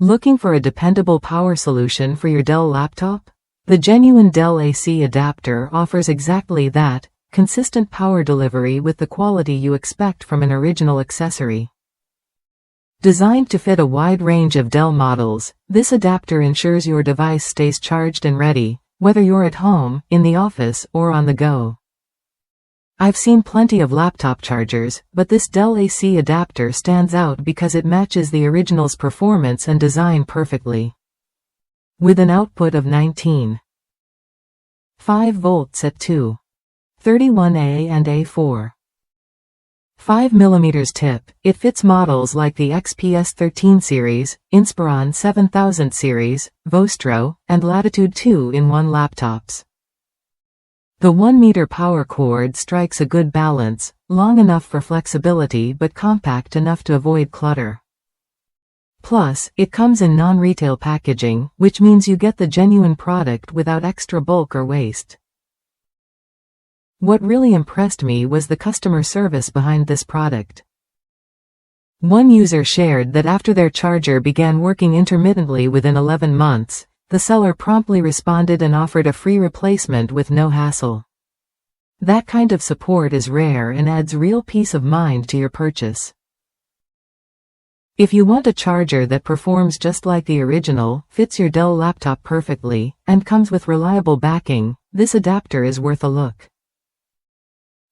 Looking for a dependable power solution for your Dell laptop? The Genuine Dell AC Adapter offers exactly that, consistent power delivery with the quality you expect from an original accessory. Designed to fit a wide range of Dell models, this adapter ensures your device stays charged and ready, whether you're at home, in the office, or on the go. I've seen plenty of laptop chargers, but this Dell AC adapter stands out because it matches the original's performance and design perfectly. With an output of 19.5 volts at 231A and A4. 5mm tip, it fits models like the XPS 13 series, Inspiron 7000 series, Vostro, and Latitude 2-in-1 laptops. The 1-meter power cord strikes a good balance, long enough for flexibility but compact enough to avoid clutter. Plus, it comes in non-retail packaging, which means you get the genuine product without extra bulk or waste. What really impressed me was the customer service behind this product. One user shared that after their charger began working intermittently within 11 months, the seller promptly responded and offered a free replacement with no hassle. That kind of support is rare and adds real peace of mind to your purchase. If you want a charger that performs just like the original, fits your Dell laptop perfectly, and comes with reliable backing, this adapter is worth a look.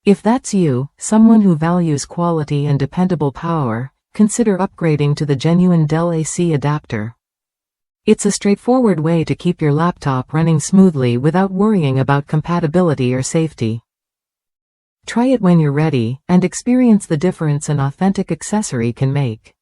If that's you, someone who values quality and dependable power, consider upgrading to the Genuine Dell AC Adapter. It's a straightforward way to keep your laptop running smoothly without worrying about compatibility or safety. Try it when you're ready, and experience the difference an authentic accessory can make.